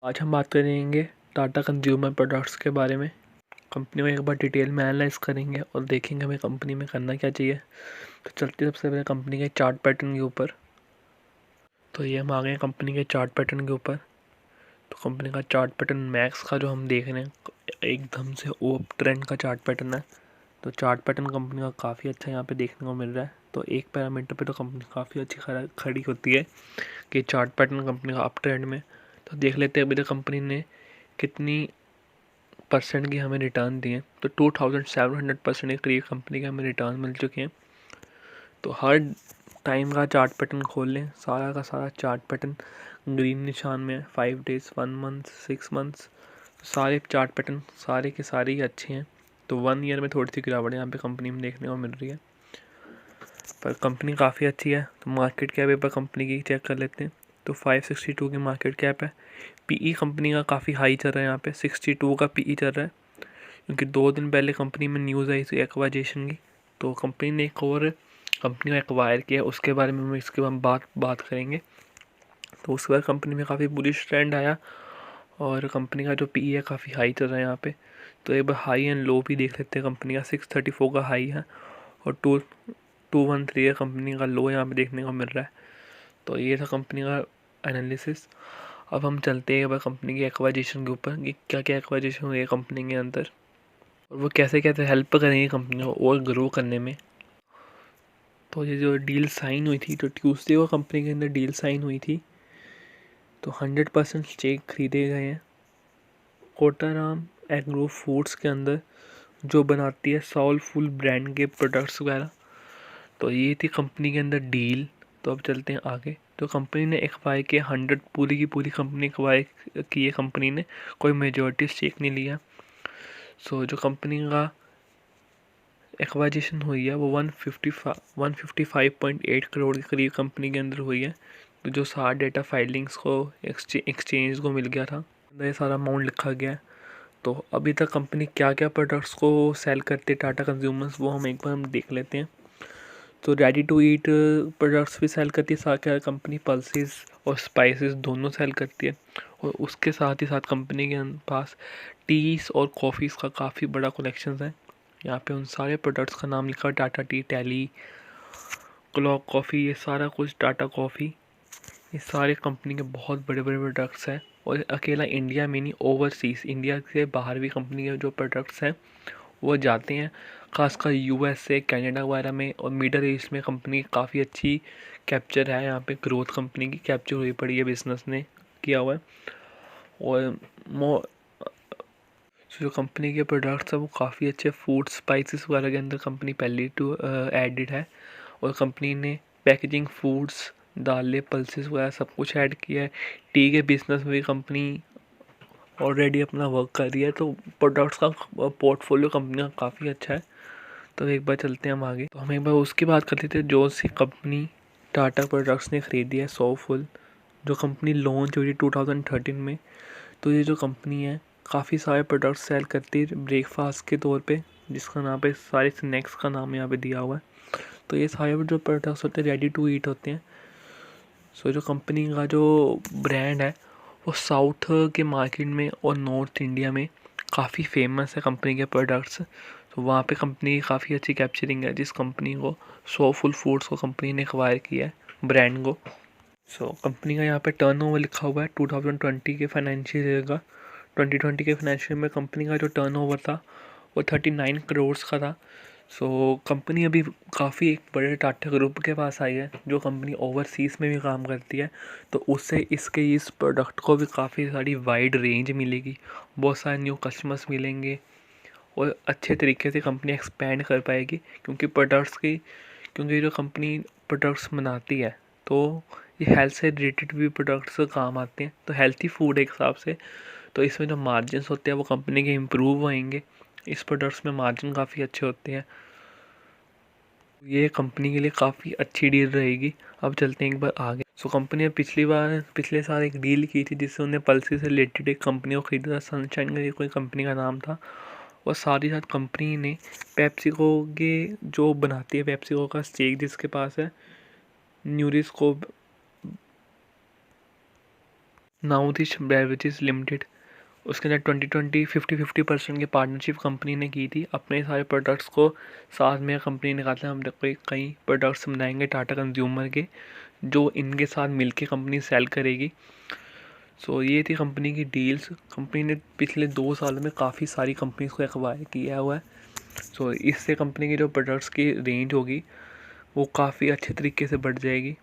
आज हम बात करेंगे टाटा कंज्यूमर प्रोडक्ट्स के बारे में। कंपनी को एक बार डिटेल में एनालाइज करेंगे और देखेंगे हमें कंपनी में करना क्या चाहिए। तो चलते सबसे पहले कंपनी के चार्ट पैटर्न के ऊपर। तो ये हम आ गए कंपनी के चार्ट पैटर्न के ऊपर। तो कंपनी का चार्ट पैटर्न मैक्स का जो हम देख रहे हैं एकदम से ओप ट्रेंड का चार्ट पैटर्न है। तो चार्ट पैटर्न कंपनी का काफ़ी अच्छा यहाँ पे देखने को मिल रहा है। तो एक पैरामीटर पे तो कंपनी काफ़ी अच्छी खड़ी होती है कि चार्ट पैटर्न कंपनी का अप ट्रेंड में। तो देख लेते हैं अभी तक कंपनी ने कितनी परसेंट की हमें रिटर्न दिए। तो 2700% के करीब कंपनी के हमें रिटर्न मिल चुके हैं। तो हर टाइम का चार्ट पैटर्न खोल लें, सारा का सारा चार्ट पैटर्न ग्रीन निशान में है। 5 डेज़, 1 मंथ, 6 मंथ्स, सारे चार्ट पैटर्न सारे के सारे ही अच्छे हैं। तो 1 ईयर में थोड़ी सी गिरावट यहाँ पे कंपनी में देखने को मिल रही है, पर कंपनी काफ़ी अच्छी है। तो मार्केट कैप एक बार कंपनी की चेक कर लेते हैं। तो 562 की मार्केट कैप है। पीई कंपनी का काफ़ी हाई चल रहा है, यहाँ पे 62 का पीई चल रहा है, क्योंकि 2 दिन पहले कंपनी में न्यूज़ आई थी एक्वाइजेशन की। तो कंपनी ने एक और कंपनी को एक्वायर किया, उसके बारे में हम इसके हम बात करेंगे। तो उसके बाद कंपनी में काफ़ी बुलिश ट्रेंड आया और कंपनी का जो पीई है काफ़ी हाई चल रहा है यहाँ पे। तो एक बार हाई एंड लो भी देख लेते हैं। कंपनी का 634 का हाई है और 213 का कंपनी का लो यहाँ पे देखने को मिल रहा है। तो ये था कंपनी का एनालिसिस। अब हम चलते हैं एक बार कंपनी की एक्वाइजेशन के ऊपर कि क्या क्या एक्वाइजेशन हुई है कंपनी के अंदर और वो कैसे कैसे हेल्प करेंगे कंपनी को और ग्रो करने में। तो ये जो डील साइन हुई थी, तो ट्यूसडे को कंपनी के अंदर डील साइन हुई थी। तो 100% स्टेक खरीदे गए हैं कोटाराम एग्रो फूड्स के अंदर, जो बनाती है सोलफुल ब्रांड के प्रोडक्ट्स वगैरह। तो ये थी कंपनी के अंदर डील। तो अब चलते हैं आगे। तो कंपनी ने एक्वायर किया 100, पूरी की पूरी कंपनी एक्वायर की है कंपनी ने, कोई मेजॉरिटी स्टेक नहीं लिया। सो जो कंपनी का एक्वाइजेशन हुई है वो 155.8 करोड़ के करीब कंपनी के अंदर हुई है। तो जो सारा डेटा फाइलिंग्स को एक्सचेंज को मिल गया था, ये सारा अमाउंट लिखा गया है। तो अभी तक कंपनी क्या क्या प्रोडक्ट्स को सेल करते हैं टाटा कंज्यूमर्स, वो हम एक बार हम देख लेते हैं। तो रेडी टू ईट प्रोडक्ट्स भी सेल करती है, साथ कंपनी पल्सेस और स्पाइसेस दोनों सेल करती है। और उसके साथ ही साथ कंपनी के पास टीज़ और कॉफ़ीज़ का काफ़ी बड़ा कलेक्शन है। यहाँ पे उन सारे प्रोडक्ट्स का नाम लिखा है, Tata T, tally, clock coffee, ये सारा कुछ टाटा कॉफ़ी, ये सारे कंपनी के बहुत बड़े बड़े प्रोडक्ट्स हैं। और अकेला इंडिया में नहीं, ओवरसीज़ इंडिया से बाहर भी कंपनी के जो प्रोडक्ट्स हैं वो जाते हैं, खासकर यूएसए, कनाडा वगैरह में और मिडल ईस्ट में कंपनी काफ़ी अच्छी कैप्चर है। यहाँ पे ग्रोथ कंपनी की कैप्चर हुई पड़ी है, बिजनेस ने किया हुआ है। और जो कंपनी के प्रोडक्ट्स हैं वो काफ़ी अच्छे, फूड स्पाइसेस वगैरह के अंदर कंपनी पहले टू एडिड है। और कंपनी ने पैकेजिंग, फूड्स, दालें, पल्सेस वगैरह सब कुछ ऐड किया है। टी के बिजनेस में भी कंपनी ऑलरेडी अपना वर्क कर रही है। तो प्रोडक्ट्स का पोर्टफोलियो कंपनी का काफ़ी अच्छा है। तो एक बार चलते हैं हम आगे। तो हम एक बार उसकी बात कर लेते हैं जो सी कंपनी टाटा प्रोडक्ट्स ने ख़रीदी है, सोलफुल, जो कंपनी लॉन्च हुई थी 2013 में। तो ये जो कंपनी है काफ़ी सारे प्रोडक्ट्स सेल करती है ब्रेकफास्ट के तौर पे, जिसका नाम पे सारे स्नैक्स का नाम यहाँ पे दिया हुआ है। तो ये सारे जो प्रोडक्ट्स होते हैं रेडी टू ईट होते हैं। सो जो कंपनी का जो ब्रांड है वो साउथ के मार्केट में और नॉर्थ इंडिया में काफ़ी फेमस है कंपनी के प्रोडक्ट्स। तो वहाँ पे कंपनी की काफ़ी अच्छी कैप्चरिंग है, जिस कंपनी को सोलफुल फूड्स को कंपनी ने एक्वायर किया है ब्रांड को। सो कंपनी का यहाँ पे टर्नओवर लिखा हुआ है 2020 के फाइनेंशियल ईयर का। 2020 के फाइनेंशियल में कंपनी का जो टर्नओवर था वो 39 करोड़ का था। सो कंपनी अभी काफ़ी एक बड़े टाटा ग्रुप के पास आई है, जो कंपनी ओवरसीज़ में भी काम करती है। तो उससे इसके इस प्रोडक्ट को भी काफ़ी सारी वाइड रेंज मिलेगी, बहुत सारे न्यू कस्टमर्स मिलेंगे और अच्छे तरीके से कंपनी एक्सपेंड कर पाएगी। क्योंकि जो कंपनी प्रोडक्ट्स बनाती है तो ये हेल्थ से रिलेटेड भी प्रोडक्ट्स काम आते हैं। तो हेल्थी फूड एक हिसाब से, तो इसमें जो मार्जिन्स होते हैं वो कंपनी के इम्प्रूव होएंगे। इस प्रोडक्ट्स में मार्जिन काफ़ी अच्छे होते हैं। ये कंपनी के लिए काफ़ी अच्छी डील रहेगी। अब चलते हैं एक बार आगे। सो कंपनी ने पिछले साल एक डील की थी जिससे उन्हें पल्सी से रिलेटेड एक कंपनी को खरीदा था, सनशाइन का कोई कंपनी का नाम था। और साथ ही साथ कंपनी ने पेप्सिको के जो बनाती है पेप्सिको का स्टेक जिसके पास है, न्यूरिस्को नाउदिश बेवरेजेस लिमिटेड, उसके अंदर 2020 50-50% की पार्टनरशिप कंपनी ने की थी। अपने सारे प्रोडक्ट्स को साथ में कंपनी ने कहा था हम कई प्रोडक्ट्स बनाएंगे टाटा कंज्यूमर के, जो इनके साथ मिलके कंपनी सेल करेगी। सो ये थी कंपनी की डील्स। कंपनी ने पिछले 2 सालों में काफ़ी सारी कंपनीज को एक्वायर किया हुआ है। सो इससे कंपनी की जो प्रोडक्ट्स की रेंज होगी वो काफ़ी अच्छे तरीके से बढ़ जाएगी।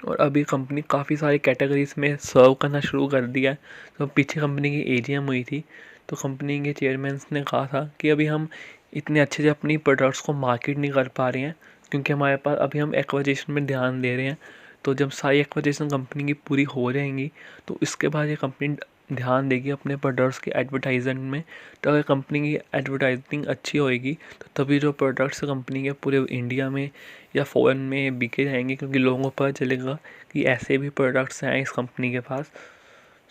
और अभी कंपनी काफ़ी सारी कैटेगरीज में सर्व करना शुरू कर दिया है। तो पीछे कंपनी की एजीएम हुई थी, तो कंपनी के चेयरमैन ने कहा था कि अभी हम इतने अच्छे से अपनी प्रोडक्ट्स को मार्केट नहीं कर पा रहे हैं, क्योंकि हमारे पास अभी हम एक्विजिशन में ध्यान दे रहे हैं। तो जब सारी एक्विजिशन कंपनी की पूरी हो जाएंगी तो इसके बाद ये कंपनी ध्यान देगी अपने प्रोडक्ट्स की एडवर्टाइजमेंट में। तो अगर कंपनी की एडवर्टाइजिंग अच्छी होएगी तो तभी जो प्रोडक्ट्स कंपनी के पूरे इंडिया में या फ़ॉरेन में बिके जाएंगे, क्योंकि लोगों को पता चलेगा कि ऐसे भी प्रोडक्ट्स हैं इस कंपनी के पास।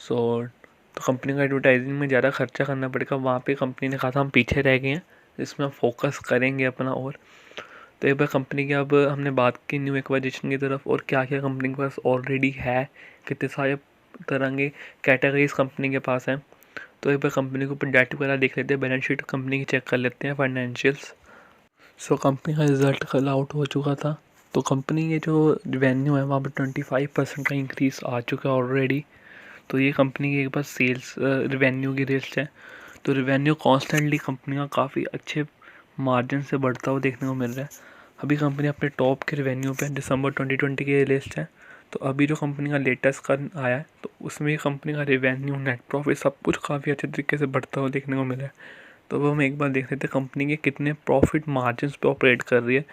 सो तो कंपनी को एडवर्टाइजिंग में ज़्यादा खर्चा करना पड़ेगा। वहाँ पे कंपनी ने कहा था हम पीछे रह गए हैं, इसमें हम फोकस करेंगे अपना। और तो एक बार कंपनी की अब हमने बात की न्यू एक्वाजिशन की तरफ, और क्या क्या कंपनी के पास ऑलरेडी है, कितने सारे तरह के कैटेगरीज कंपनी के पास हैं। तो एक बार कंपनी के ऊपर डाटा वगैरह देख लेते हैं, बैलेंस शीट कंपनी की चेक कर लेते हैं, फाइनेंशियल्स। सो कंपनी का रिज़ल्ट कल आउट हो चुका था। तो कंपनी के जो रेवेन्यू है वहाँ पर 25% का इंक्रीज़ आ चुका है ऑलरेडी। तो ये कंपनी की एक बार सेल्स रेवेन्यू की लिस्ट है। तो रेवेन्यू कॉन्स्टेंटली कंपनी का काफ़ी अच्छे मार्जिन से बढ़ता हुआ देखने को मिल रहा है। अभी कंपनी अपने टॉप के रेवेन्यू पे दिसंबर 2020 की लिस्ट है। तो अभी जो कंपनी का लेटेस्ट का आया है तो उसमें कंपनी का रेवेन्यू, नेट प्रॉफिट सब कुछ काफ़ी अच्छे तरीके से बढ़ता हुआ देखने को मिला है। तो वो हम एक बार देख लेते हैं कंपनी के कितने प्रॉफिट मार्जिन पे ऑपरेट कर रही है,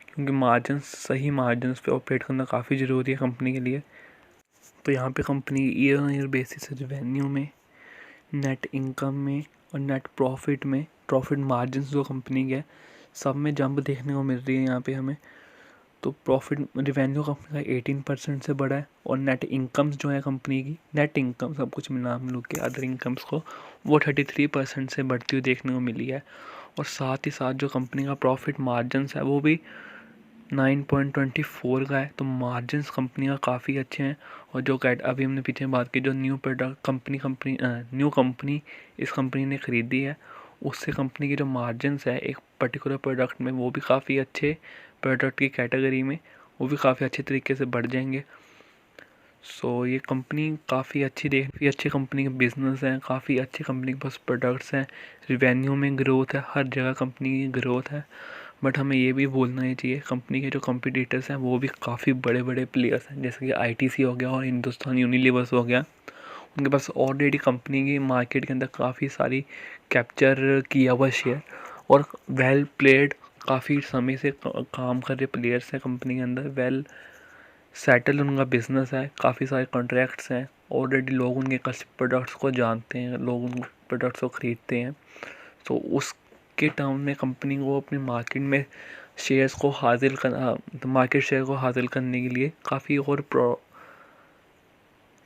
क्योंकि मार्जिन सही मार्जिन पे ऑपरेट करना काफ़ी ज़रूरी है कंपनी के लिए। तो यहाँ पे company year on year basis revenue में, नेट इनकम में और नेट प्रॉफिट में, प्रॉफिट मार्जिन जो कंपनी के है सब में जंप देखने को मिल रही है यहाँ पे हमें। तो प्रॉफिट रेवेन्यू कंपनी का 18% से बढ़ा है, और नेट इनकम्स जो है कंपनी की, नेट इनकम सब कुछ मिला हम लोग के अदर इनकम्स को, वो 33% से बढ़ती हुई देखने को मिली है। और साथ ही साथ जो कंपनी का प्रॉफिट मार्जिनस है वो भी 9.24 का है। तो मार्जिनस कंपनी का काफ़ी अच्छे हैं। और जो कैट अभी हमने पीछे बात की, जो न्यू प्रोडक्ट न्यू कंपनी इस कंपनी ने ख़रीदी है, उससे कंपनी की जो मार्जिनस है एक पर्टिकुलर प्रोडक्ट में वो भी काफ़ी अच्छे, प्रोडक्ट की कैटेगरी में वो भी काफ़ी अच्छे तरीके से बढ़ जाएंगे। सो ये कंपनी काफ़ी अच्छी कंपनी के बिजनेस हैं, काफ़ी अच्छी कंपनी के पास प्रोडक्ट्स हैं, रिवेन्यू में ग्रोथ है, हर जगह कंपनी की ग्रोथ है। बट हमें ये भी बोलना ही चाहिए कंपनी के जो कॉम्पिटिटर्स हैं वो भी काफ़ी बड़े बड़े प्लेयर्स हैं, जैसे कि आईटीसी हो गया और हिंदुस्तान यूनिलीवर्स हो गया। उनके पास ऑलरेडी कंपनी की मार्केट के अंदर काफ़ी सारी कैप्चर किया हुआ शेयर, और वेल प्लेड काफ़ी समय से काम कर रहे प्लेयर्स हैं कंपनी के अंदर। वेल सेटल उनका बिजनेस है, काफ़ी सारे कॉन्ट्रैक्ट्स हैं, ऑलरेडी लोग उनके प्रोडक्ट्स को जानते हैं, लोग उन प्रोडक्ट्स को ख़रीदते हैं। तो उसके टर्म में कंपनी को अपनी मार्केट में शेयर्स को हासिल कर मार्केट शेयर को हासिल करने के लिए काफ़ी और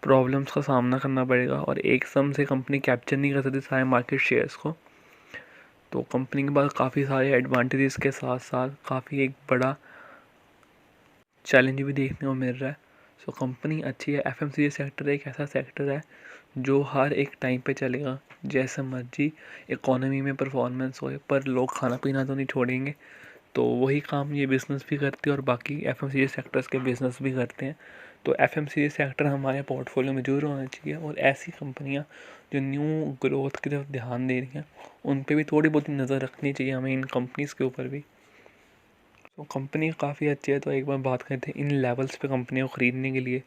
प्रॉब्लम्स का सामना करना पड़ेगा, और एक सम से कंपनी कैप्चर नहीं कर सकती सारे मार्केट शेयर्स को। तो कंपनी के पास काफ़ी सारे एडवांटेजेस के साथ साथ काफ़ी एक बड़ा चैलेंज भी देखने को मिल रहा है। सो कंपनी अच्छी है। एफएमसीजी सेक्टर एक ऐसा सेक्टर है जो हर एक टाइम पे चलेगा, जैसे मर्जी इकोनॉमी में परफॉर्मेंस होए, पर लोग खाना पीना तो नहीं छोड़ेंगे। तो वही काम ये बिज़नेस भी करती है और बाकी एफएमसीजी सेक्टर्स के बिज़नेस भी करते हैं। तो एफएमसीजी सेक्टर हमारे पोर्टफोलियो में जरूर होना चाहिए, और ऐसी कंपनियां जो न्यू ग्रोथ की तरफ ध्यान दे रही हैं उन पे भी थोड़ी बहुत नज़र रखनी चाहिए हमें, इन कंपनीज़ के ऊपर भी। तो कंपनी काफ़ी अच्छी है। तो एक बार बात करते हैं इन लेवल्स पे कंपनी को ख़रीदने के लिए।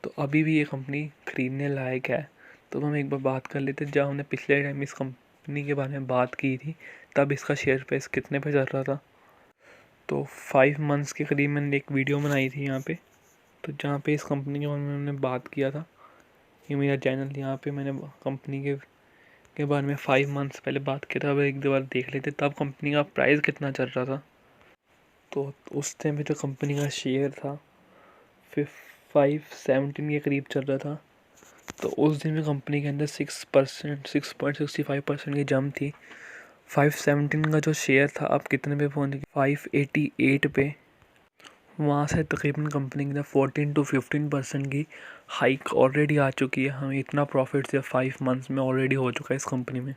तो अभी भी ये कंपनी ख़रीदने लायक है। तो हम एक बार बात कर लेते हैं, जब हमने पिछले टाइम इस कंपनी के बारे में बात की थी तब इसका शेयर प्राइस कितने पे चल रहा था। तो 5 मंथ्स के करीब मैंने एक वीडियो बनाई थी यहाँ पे, तो जहाँ पे इस कंपनी के बारे में मैंने बात किया था। ये मेरा चैनल, यहाँ पे मैंने कंपनी के बारे में 5 मंथ्स पहले बात किया था। अब एक दो बार देख लेते तब कंपनी का प्राइस कितना चल रहा था। तो उस टाइम पे जो कंपनी का शेयर था 517 के करीब चल रहा था। तो उस दिन में कंपनी के अंदर 6.65% की जंप थी। 517 का जो शेयर था अब कितने पे पहुंच गया, 588 पे। वहाँ से तकरीबन कंपनी की 14 to 15% की हाइक ऑलरेडी आ चुकी है। हमें इतना प्रॉफिट सिर्फ 5 मंथ्स में ऑलरेडी हो चुका है इस कंपनी में।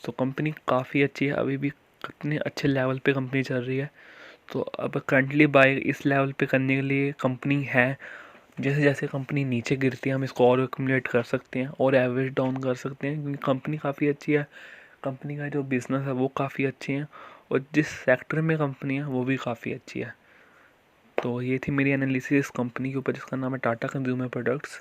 तो कंपनी काफ़ी अच्छी है, अभी भी कितने अच्छे लेवल पे कंपनी चल रही है। तो अब करंटली बाय इस लेवल पे करने के लिए कंपनी है। जैसे जैसे कंपनी नीचे गिरती है हम इसको और एक्यूमुलेट कर सकते हैं और एवरेज डाउन कर सकते हैं, क्योंकि कंपनी काफ़ी अच्छी है। कंपनी का जो बिज़नेस है वो काफ़ी अच्छे हैं और जिस सेक्टर में कंपनी है वो भी काफ़ी अच्छी है। तो ये थी मेरी एनालिसिस इस कंपनी के ऊपर जिसका नाम है टाटा कंज्यूमर प्रोडक्ट्स।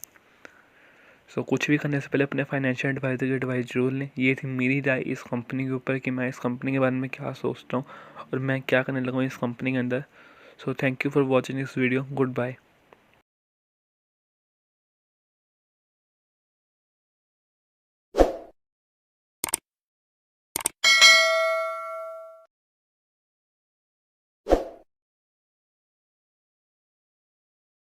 सो कुछ भी करने से पहले अपने फाइनेंशियल एडवाइज़र की एडवाइस जरूर लें। ये थी मेरी राय इस कंपनी के ऊपर कि मैं इस कंपनी के बारे में क्या सोचता हूँ और मैं क्या करने लगा हूँ इस कंपनी के अंदर। So thank you for watching this video. Good bye.